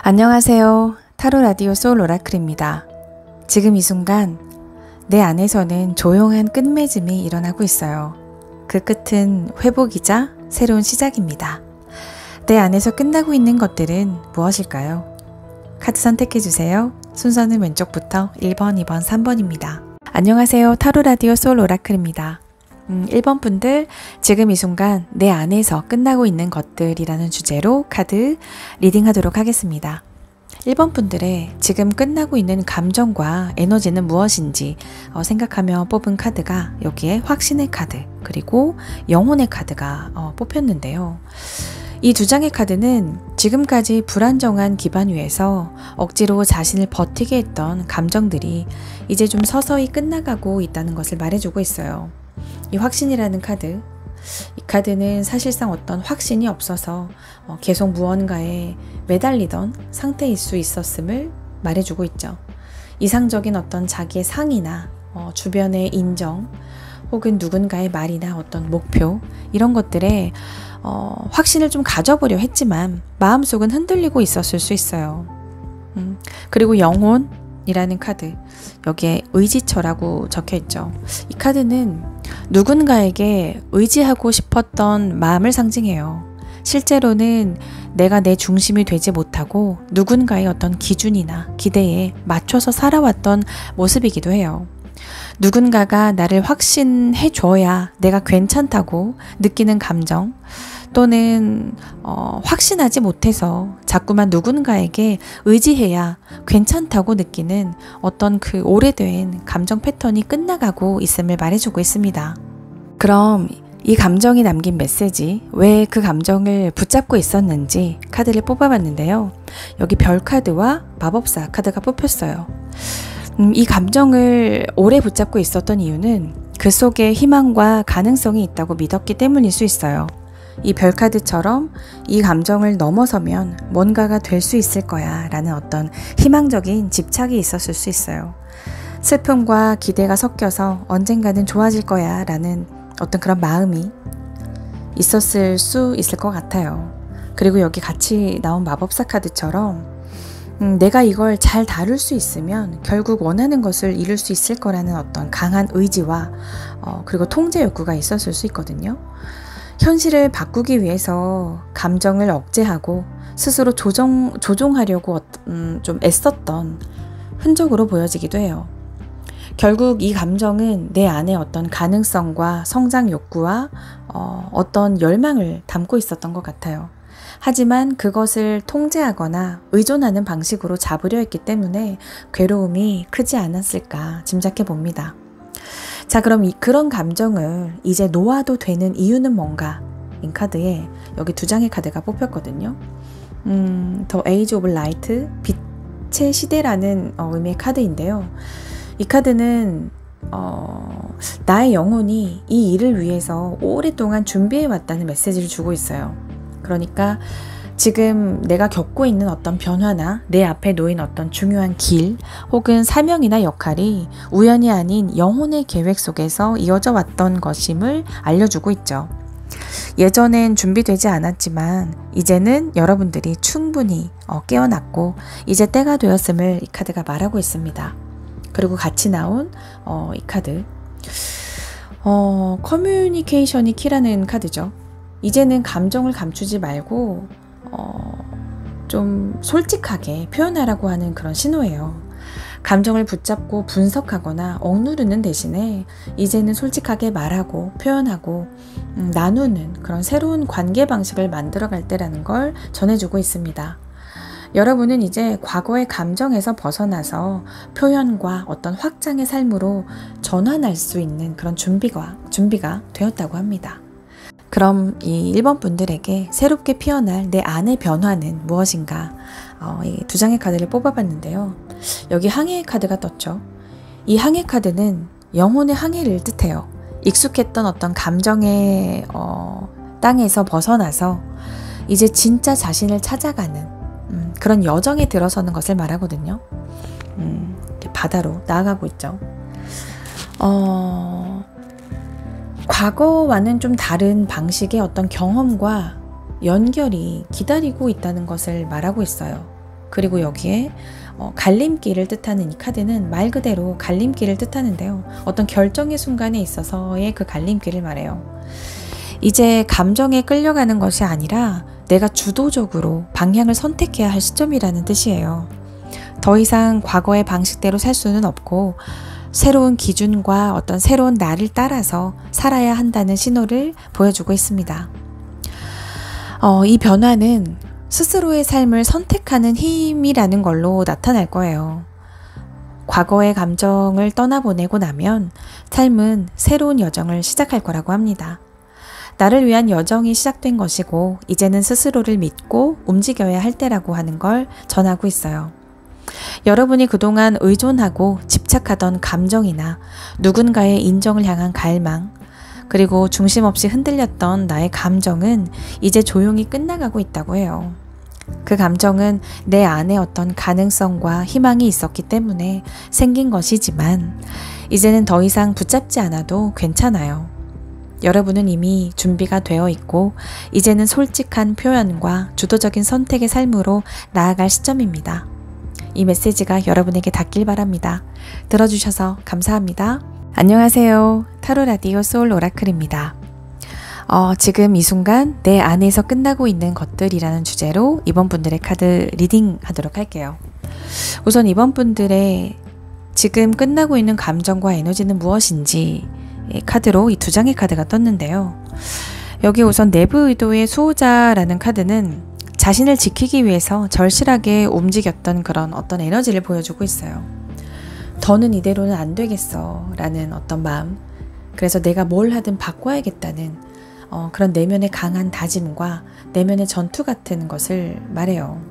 안녕하세요. 타로 라디오 소울 오라클입니다. 지금 이 순간 내 안에서는 조용한 끝맺음이 일어나고 있어요. 그 끝은 회복이자 새로운 시작입니다. 내 안에서 끝나고 있는 것들은 무엇일까요? 카드 선택해주세요. 순서는 왼쪽부터 1번, 2번, 3번입니다. 안녕하세요. 타로 라디오 소울 오라클입니다. 1번 분들, 지금 이 순간 내 안에서 끝나고 있는 것들이라는 주제로 카드 리딩하도록 하겠습니다. 1번 분들의 지금 끝나고 있는 감정과 에너지는 무엇인지 생각하며 뽑은 카드가 여기에 확신의 카드 그리고 영혼의 카드가 뽑혔는데요. 이 두 장의 카드는 지금까지 불안정한 기반 위에서 억지로 자신을 버티게 했던 감정들이 이제 좀 서서히 끝나가고 있다는 것을 말해주고 있어요. 이 확신이라는 카드, 이 카드는 사실상 어떤 확신이 없어서 계속 무언가에 매달리던 상태일 수 있었음을 말해주고 있죠. 이상적인 어떤 자기의 상이나 주변의 인정 혹은 누군가의 말이나 어떤 목표 이런 것들에 확신을 좀 가져보려 했지만 마음속은 흔들리고 있었을 수 있어요. 그리고 영혼이라는 카드, 여기에 의지처라고 적혀있죠. 이 카드는 누군가에게 의지하고 싶었던 마음을 상징해요. 실제로는 내가 내 중심이 되지 못하고 누군가의 어떤 기준이나 기대에 맞춰서 살아왔던 모습이기도 해요. 누군가가 나를 확신해 줘야 내가 괜찮다고 느끼는 감정, 또는 확신하지 못해서 자꾸만 누군가에게 의지해야 괜찮다고 느끼는 어떤 그 오래된 감정 패턴이 끝나가고 있음을 말해주고 있습니다. 그럼 이 감정이 남긴 메시지, 왜 그 감정을 붙잡고 있었는지 카드를 뽑아봤는데요. 여기 별 카드와 마법사 카드가 뽑혔어요. 이 감정을 오래 붙잡고 있었던 이유는 그 속에 희망과 가능성이 있다고 믿었기 때문일 수 있어요. 이 별카드처럼 이 감정을 넘어서면 뭔가가 될 수 있을 거야 라는 어떤 희망적인 집착이 있었을 수 있어요. 슬픔과 기대가 섞여서 언젠가는 좋아질 거야 라는 어떤 그런 마음이 있었을 수 있을 것 같아요. 그리고 여기 같이 나온 마법사 카드처럼 내가 이걸 잘 다룰 수 있으면 결국 원하는 것을 이룰 수 있을 거라는 어떤 강한 의지와 그리고 통제 욕구가 있었을 수 있거든요. 현실을 바꾸기 위해서 감정을 억제하고 스스로 조종하려고 좀 애썼던 흔적으로 보여지기도 해요. 결국 이 감정은 내 안에 어떤 가능성과 성장 욕구와 어떤 열망을 담고 있었던 것 같아요. 하지만 그것을 통제하거나 의존하는 방식으로 잡으려 했기 때문에 괴로움이 크지 않았을까 짐작해 봅니다. 자, 그럼 그런 감정을 이제 놓아도 되는 이유는 뭔가? 이 카드에 여기 두 장의 카드가 뽑혔거든요. The Age of Light, 빛의 시대라는 의미의 카드인데요. 이 카드는 나의 영혼이 이 일을 위해서 오랫동안 준비해왔다는 메시지를 주고 있어요. 그러니까 지금 내가 겪고 있는 어떤 변화나 내 앞에 놓인 어떤 중요한 길 혹은 사명이나 역할이 우연이 아닌 영혼의 계획 속에서 이어져 왔던 것임을 알려주고 있죠. 예전엔 준비되지 않았지만 이제는 여러분들이 충분히 깨어났고 이제 때가 되었음을 이 카드가 말하고 있습니다. 그리고 같이 나온 이 카드, 커뮤니케이션이 키라는 카드죠. 이제는 감정을 감추지 말고 좀 솔직하게 표현하라고 하는 그런 신호예요. 감정을 붙잡고 분석하거나 억누르는 대신에 이제는 솔직하게 말하고 표현하고 나누는 그런 새로운 관계 방식을 만들어갈 때라는 걸 전해주고 있습니다. 여러분은 이제 과거의 감정에서 벗어나서 표현과 어떤 확장의 삶으로 전환할 수 있는 그런 준비가 되었다고 합니다. 그럼 이 1번 분들에게 새롭게 피어날 내 안의 변화는 무엇인가? 이 두 장의 카드를 뽑아봤는데요. 여기 항해의 카드가 떴죠. 이 항해 카드는 영혼의 항해를 뜻해요. 익숙했던 어떤 감정의 땅에서 벗어나서 이제 진짜 자신을 찾아가는 그런 여정에 들어서는 것을 말하거든요. 바다로 나아가고 있죠. 과거와는 좀 다른 방식의 어떤 경험과 연결이 기다리고 있다는 것을 말하고 있어요. 그리고 여기에 갈림길을 뜻하는 이 카드는 말 그대로 갈림길을 뜻하는데요. 어떤 결정의 순간에 있어서의 그 갈림길을 말해요. 이제 감정에 끌려가는 것이 아니라 내가 주도적으로 방향을 선택해야 할 시점이라는 뜻이에요. 더 이상 과거의 방식대로 살 수는 없고 새로운 기준과 어떤 새로운 나를 따라서 살아야 한다는 신호를 보여주고 있습니다. 이 변화는 스스로의 삶을 선택하는 힘이라는 걸로 나타날 거예요. 과거의 감정을 떠나보내고 나면 삶은 새로운 여정을 시작할 거라고 합니다. 나를 위한 여정이 시작된 것이고 이제는 스스로를 믿고 움직여야 할 때라고 하는 걸 전하고 있어요. 여러분이 그동안 의존하고 집착하던 감정이나 누군가의 인정을 향한 갈망, 그리고 중심 없이 흔들렸던 나의 감정은 이제 조용히 끝나가고 있다고 해요. 그 감정은 내 안에 어떤 가능성과 희망이 있었기 때문에 생긴 것이지만 이제는 더 이상 붙잡지 않아도 괜찮아요. 여러분은 이미 준비가 되어 있고 이제는 솔직한 표현과 주도적인 선택의 삶으로 나아갈 시점입니다. 이 메시지가 여러분에게 닿길 바랍니다. 들어주셔서 감사합니다. 안녕하세요. 타로 라디오 소울 오라클입니다. 지금 이 순간 내 안에서 끝나고 있는 것들이라는 주제로 이번 분들의 카드 리딩 하도록 할게요. 우선 이번 분들의 지금 끝나고 있는 감정과 에너지는 무엇인지 카드로 이 두 장의 카드가 떴는데요. 여기 우선 내부 의도의 수호자라는 카드는 자신을 지키기 위해서 절실하게 움직였던 그런 어떤 에너지를 보여주고 있어요. 더는 이대로는 안 되겠어 라는 어떤 마음, 그래서 내가 뭘 하든 바꿔야겠다는 그런 내면의 강한 다짐과 내면의 전투 같은 것을 말해요.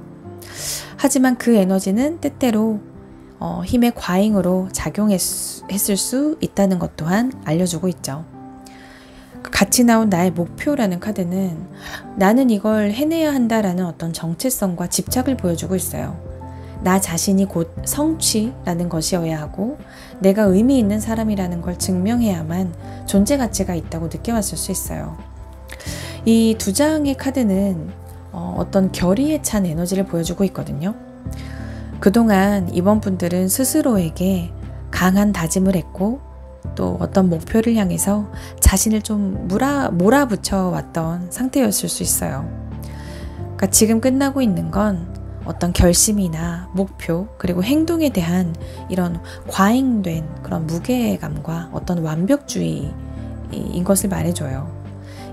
하지만 그 에너지는 때때로 힘의 과잉으로 작용했을 수 있다는 것 또한 알려주고 있죠. 같이 나온 나의 목표라는 카드는 나는 이걸 해내야 한다라는 어떤 정체성과 집착을 보여주고 있어요. 나 자신이 곧 성취라는 것이어야 하고 내가 의미 있는 사람이라는 걸 증명해야만 존재 가치가 있다고 느껴왔을 수 있어요. 이 두 장의 카드는 어떤 결의에 찬 에너지를 보여주고 있거든요. 그동안 이번 분들은 스스로에게 강한 다짐을 했고 또 어떤 목표를 향해서 자신을 좀 몰아붙여 왔던 상태였을 수 있어요. 그러니까 지금 끝나고 있는 건 어떤 결심이나 목표 그리고 행동에 대한 이런 과잉된 그런 무게감과 어떤 완벽주의인 것을 말해줘요.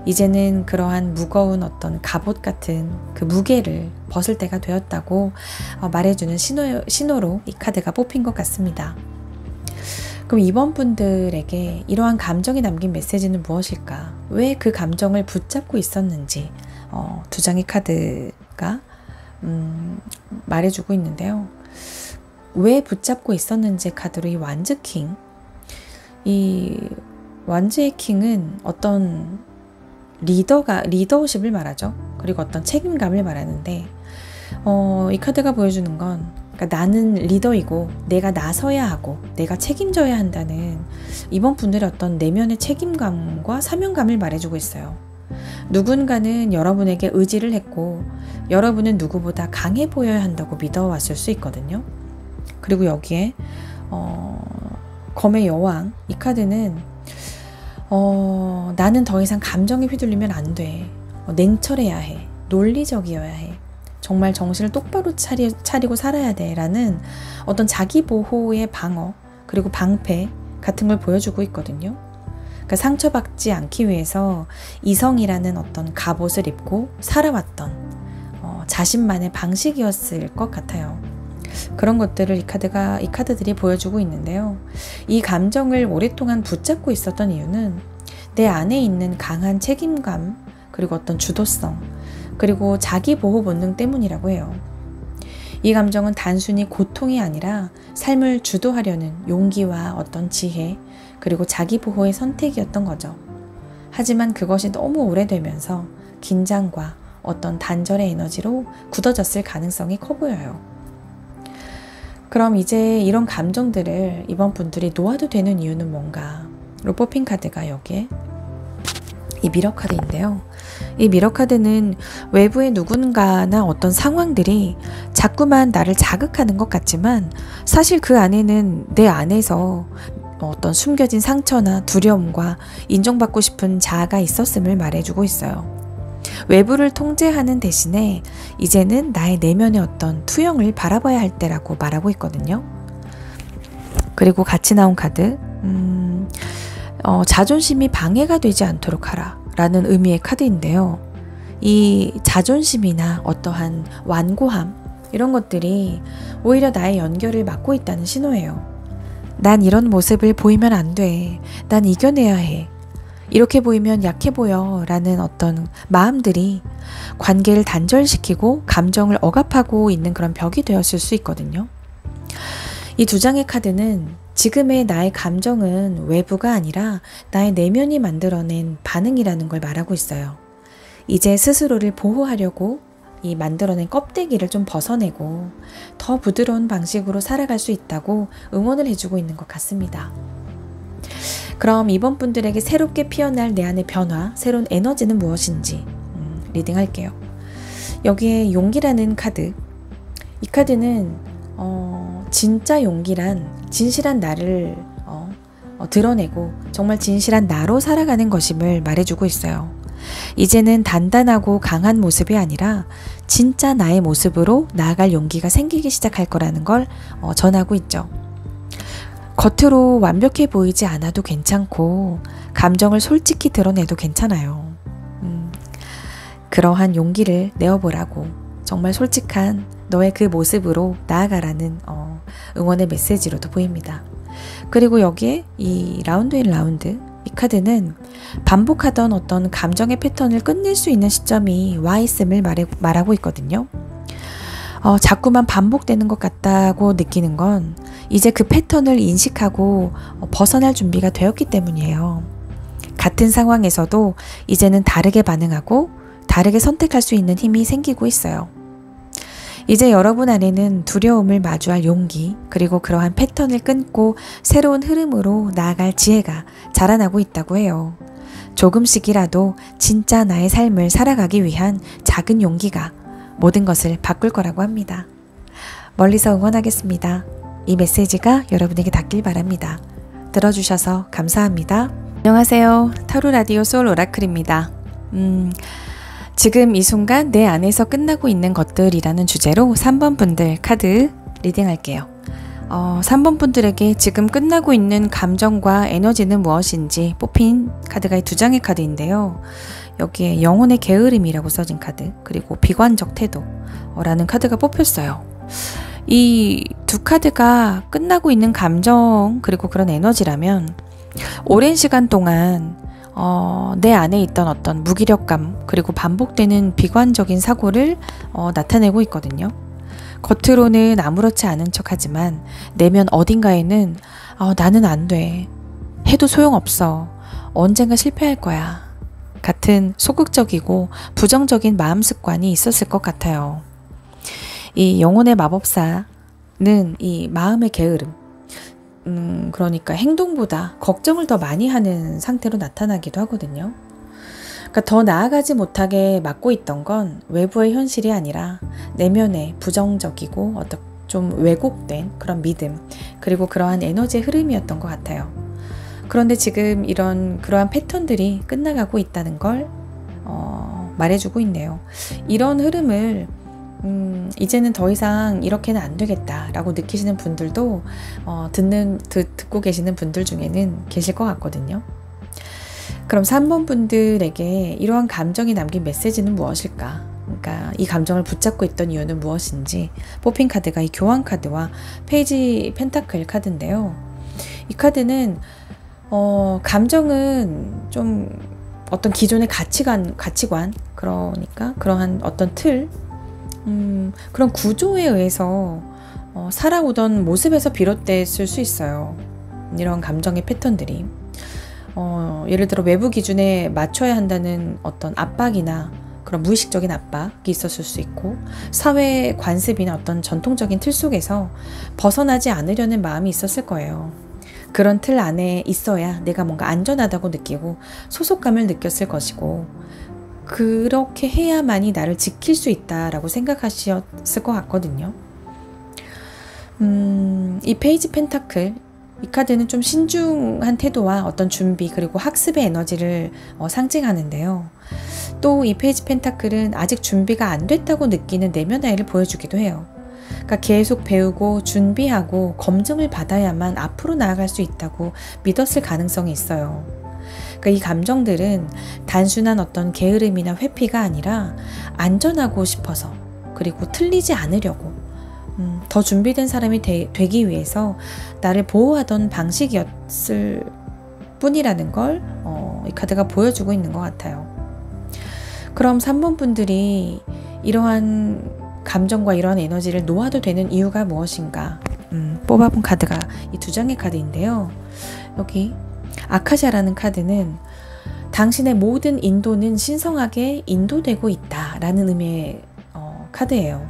이제는 그러한 무거운 어떤 갑옷 같은 그 무게를 벗을 때가 되었다고 말해주는 신호로 이 카드가 뽑힌 것 같습니다. 그럼 이번 분들에게 이러한 감정이 담긴 메시지는 무엇일까? 왜 그 감정을 붙잡고 있었는지 두 장의 카드가 말해주고 있는데요. 왜 붙잡고 있었는지 카드로 이 완즈킹, 이 완즈의 킹은 어떤 리더십을 말하죠. 그리고 어떤 책임감을 말하는데 이 카드가 보여주는 건 그러니까 나는 리더이고 내가 나서야 하고 내가 책임져야 한다는 이번 분들의 어떤 내면의 책임감과 사명감을 말해주고 있어요. 누군가는 여러분에게 의지를 했고 여러분은 누구보다 강해 보여야 한다고 믿어왔을 수 있거든요. 그리고 여기에 검의 여왕, 이 카드는 나는 더 이상 감정에 휘둘리면 안 돼. 냉철해야 해. 논리적이어야 해. 정말 정신을 똑바로 차리고 살아야 돼 라는 어떤 자기 보호의 방어 그리고 방패 같은 걸 보여주고 있거든요. 그러니까 상처받지 않기 위해서 이성이라는 어떤 갑옷을 입고 살아왔던 자신만의 방식이었을 것 같아요. 그런 것들을 이 카드들이 보여주고 있는데요. 이 감정을 오랫동안 붙잡고 있었던 이유는 내 안에 있는 강한 책임감 그리고 어떤 주도성 그리고 자기 보호 본능 때문이라고 해요. 이 감정은 단순히 고통이 아니라 삶을 주도하려는 용기와 어떤 지혜 그리고 자기 보호의 선택이었던 거죠. 하지만 그것이 너무 오래되면서 긴장과 어떤 단절의 에너지로 굳어졌을 가능성이 커 보여요. 그럼 이제 이런 감정들을 이번 분들이 놓아도 되는 이유는 뭔가? 로 뽑힌 카드가 여기에 이 미러 카드인데요. 이 미러 카드는 외부의 누군가나 어떤 상황들이 자꾸만 나를 자극하는 것 같지만 사실 그 안에는 내 안에서 어떤 숨겨진 상처나 두려움과 인정받고 싶은 자아가 있었음을 말해주고 있어요. 외부를 통제하는 대신에 이제는 나의 내면의 어떤 투영을 바라봐야 할 때라고 말하고 있거든요. 그리고 같이 나온 카드, 자존심이 방해가 되지 않도록 하라 라는 의미의 카드인데요. 이 자존심이나 어떠한 완고함 이런 것들이 오히려 나의 연결을 막고 있다는 신호예요. 난 이런 모습을 보이면 안 돼. 난 이겨내야 해. 이렇게 보이면 약해 보여 라는 어떤 마음들이 관계를 단절시키고 감정을 억압하고 있는 그런 벽이 되었을 수 있거든요. 이 두 장의 카드는 지금의 나의 감정은 외부가 아니라 나의 내면이 만들어낸 반응이라는 걸 말하고 있어요. 이제 스스로를 보호하려고 이 만들어낸 껍데기를 좀 벗어내고 더 부드러운 방식으로 살아갈 수 있다고 응원을 해주고 있는 것 같습니다. 그럼 이번 분들에게 새롭게 피어날 내 안의 변화, 새로운 에너지는 무엇인지 리딩할게요. 여기에 용기라는 카드, 이 카드는 진짜 용기란 진실한 나를 드러내고 정말 진실한 나로 살아가는 것임을 말해주고 있어요. 이제는 단단하고 강한 모습이 아니라 진짜 나의 모습으로 나아갈 용기가 생기기 시작할 거라는 걸 전하고 있죠. 겉으로 완벽해 보이지 않아도 괜찮고 감정을 솔직히 드러내도 괜찮아요. 그러한 용기를 내어보라고 정말 솔직한 너의 그 모습으로 나아가라는 응원의 메시지로도 보입니다. 그리고 여기에 이 라운드 앤 라운드, 이 카드는 반복하던 어떤 감정의 패턴을 끝낼 수 있는 시점이 와 있음을 말하고 있거든요. 자꾸만 반복되는 것 같다고 느끼는 건 이제 그 패턴을 인식하고 벗어날 준비가 되었기 때문이에요. 같은 상황에서도 이제는 다르게 반응하고 다르게 선택할 수 있는 힘이 생기고 있어요. 이제 여러분 안에는 두려움을 마주할 용기, 그리고 그러한 패턴을 끊고 새로운 흐름으로 나아갈 지혜가 자라나고 있다고 해요. 조금씩이라도 진짜 나의 삶을 살아가기 위한 작은 용기가 모든 것을 바꿀 거라고 합니다. 멀리서 응원하겠습니다. 이 메시지가 여러분에게 닿길 바랍니다. 들어주셔서 감사합니다. 안녕하세요. 타로 라디오 소울 오라클입니다. 지금 이 순간 내 안에서 끝나고 있는 것들이라는 주제로 3번 분들 카드 리딩할게요. 3번 분들에게 지금 끝나고 있는 감정과 에너지는 무엇인지 뽑힌 카드가 이 두 장의 카드인데요. 여기에 영혼의 게으름이라고 써진 카드, 그리고 비관적 태도라는 카드가 뽑혔어요. 이 두 카드가 끝나고 있는 감정 그리고 그런 에너지라면 오랜 시간 동안 내 안에 있던 어떤 무기력감 그리고 반복되는 비관적인 사고를 나타내고 있거든요. 겉으로는 아무렇지 않은 척하지만 내면 어딘가에는 나는 안 돼, 해도 소용없어, 언젠가 실패할 거야 같은 소극적이고 부정적인 마음 습관이 있었을 것 같아요. 이 영혼의 마법사는 이 마음의 게으름, 그러니까 행동보다 걱정을 더 많이 하는 상태로 나타나기도 하거든요. 그러니까 더 나아가지 못하게 막고 있던 건 외부의 현실이 아니라 내면의 부정적이고 어떤 좀 왜곡된 그런 믿음, 그리고 그러한 에너지의 흐름이었던 것 같아요. 그런데 지금 그러한 패턴들이 끝나가고 있다는 걸 말해주고 있네요. 이런 흐름을 이제는 더 이상 이렇게는 안 되겠다라고 느끼시는 분들도 듣고 계시는 분들 중에는 계실 것 같거든요. 그럼 3번 분들에게 이러한 감정이 남긴 메시지는 무엇일까? 그러니까 이 감정을 붙잡고 있던 이유는 무엇인지 뽑힌 카드가 이 교환 카드와 페이지 펜타클 카드인데요. 이 카드는 감정은 좀 어떤 기존의 가치관, 그러니까 그러한 어떤 틀, 그런 구조에 의해서 살아오던 모습에서 비롯됐을 수 있어요. 이런 감정의 패턴들이 예를 들어 외부 기준에 맞춰야 한다는 어떤 압박이나 그런 무의식적인 압박이 있었을 수 있고, 사회 관습이나 어떤 전통적인 틀 속에서 벗어나지 않으려는 마음이 있었을 거예요. 그런 틀 안에 있어야 내가 뭔가 안전하다고 느끼고 소속감을 느꼈을 것이고, 그렇게 해야만이 나를 지킬 수 있다라고 생각하셨을 것 같거든요. 이 페이지 펜타클, 이 카드는 좀 신중한 태도와 어떤 준비 그리고 학습의 에너지를 상징하는데요. 또 이 페이지 펜타클은 아직 준비가 안 됐다고 느끼는 내면아이를 보여주기도 해요. 그러니까 계속 배우고 준비하고 검증을 받아야만 앞으로 나아갈 수 있다고 믿었을 가능성이 있어요. 그러니까 이 감정들은 단순한 어떤 게으름이나 회피가 아니라 안전하고 싶어서, 그리고 틀리지 않으려고, 더 준비된 사람이 되기 위해서 나를 보호하던 방식이었을 뿐이라는 걸 이 카드가 보여주고 있는 것 같아요. 그럼 3번 분들이 이러한 감정과 이러한 에너지를 놓아도 되는 이유가 무엇인가? 뽑아본 카드가 이 2장의 카드인데요. 여기 아카시아라는 카드는 당신의 모든 인도는 신성하게 인도되고 있다라는 의미의 카드예요.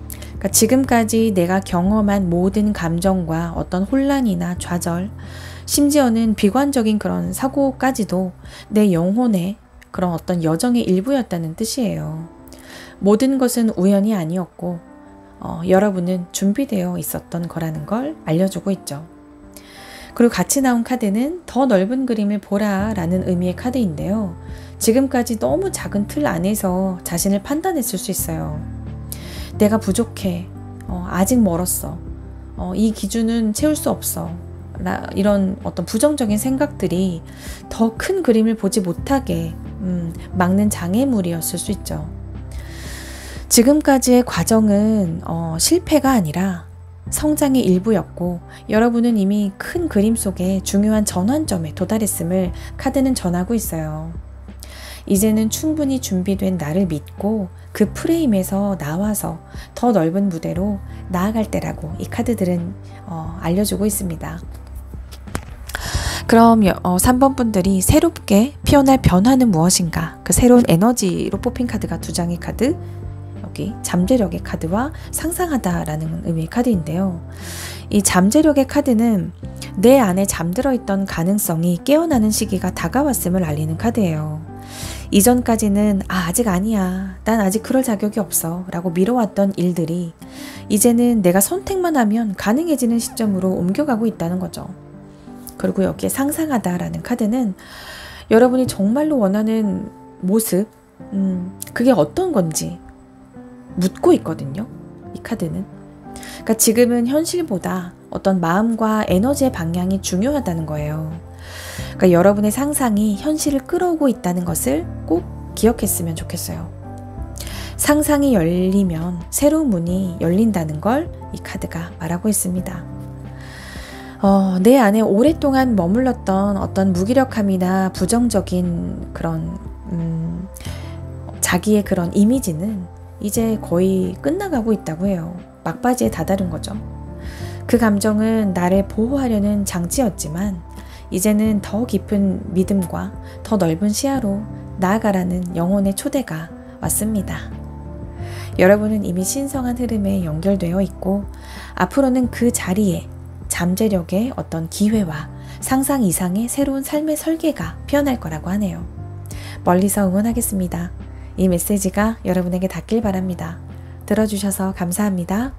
그러니까 지금까지 내가 경험한 모든 감정과 어떤 혼란이나 좌절, 심지어는 비관적인 그런 사고까지도 내 영혼의 그런 어떤 여정의 일부였다는 뜻이에요. 모든 것은 우연이 아니었고 여러분은 준비되어 있었던 거라는 걸 알려주고 있죠. 그리고 같이 나온 카드는 더 넓은 그림을 보라 라는 의미의 카드인데요. 지금까지 너무 작은 틀 안에서 자신을 판단했을 수 있어요. 내가 부족해. 아직 멀었어. 이 기준은 채울 수 없어. 이런 어떤 부정적인 생각들이 더 큰 그림을 보지 못하게 막는 장애물이었을 수 있죠. 지금까지의 과정은 실패가 아니라 성장의 일부였고, 여러분은 이미 큰 그림 속에 중요한 전환점에 도달했음을 카드는 전하고 있어요. 이제는 충분히 준비된 나를 믿고 그 프레임에서 나와서 더 넓은 무대로 나아갈 때라고 이 카드들은 알려주고 있습니다. 그럼 3번 분들이 새롭게 피어날 변화는 무엇인가? 그 새로운 에너지로 뽑힌 카드가 2장의 카드, 여기 잠재력의 카드와 상상하다라는 의미의 카드인데요. 이 잠재력의 카드는 내 안에 잠들어 있던 가능성이 깨어나는 시기가 다가왔음을 알리는 카드예요. 이전까지는 아직 아니야, 난 아직 그럴 자격이 없어 라고 미뤄왔던 일들이 이제는 내가 선택만 하면 가능해지는 시점으로 옮겨가고 있다는 거죠. 그리고 여기에 상상하다라는 카드는 여러분이 정말로 원하는 모습, 그게 어떤 건지 묻고 있거든요. 이 카드는. 그러니까 지금은 현실보다 어떤 마음과 에너지의 방향이 중요하다는 거예요. 그러니까 여러분의 상상이 현실을 끌어오고 있다는 것을 꼭 기억했으면 좋겠어요. 상상이 열리면 새로운 문이 열린다는 걸 이 카드가 말하고 있습니다. 내 안에 오랫동안 머물렀던 어떤 무기력함이나 부정적인 그런 자기의 그런 이미지는 이제 거의 끝나가고 있다고 해요. 막바지에 다다른 거죠. 그 감정은 나를 보호하려는 장치였지만 이제는 더 깊은 믿음과 더 넓은 시야로 나아가라는 영혼의 초대가 왔습니다. 여러분은 이미 신성한 흐름에 연결되어 있고 앞으로는 그 자리에 잠재력의 어떤 기회와 상상 이상의 새로운 삶의 설계가 피어날 거라고 하네요. 멀리서 응원하겠습니다. 이 메시지가 여러분에게 닿길 바랍니다. 들어주셔서 감사합니다.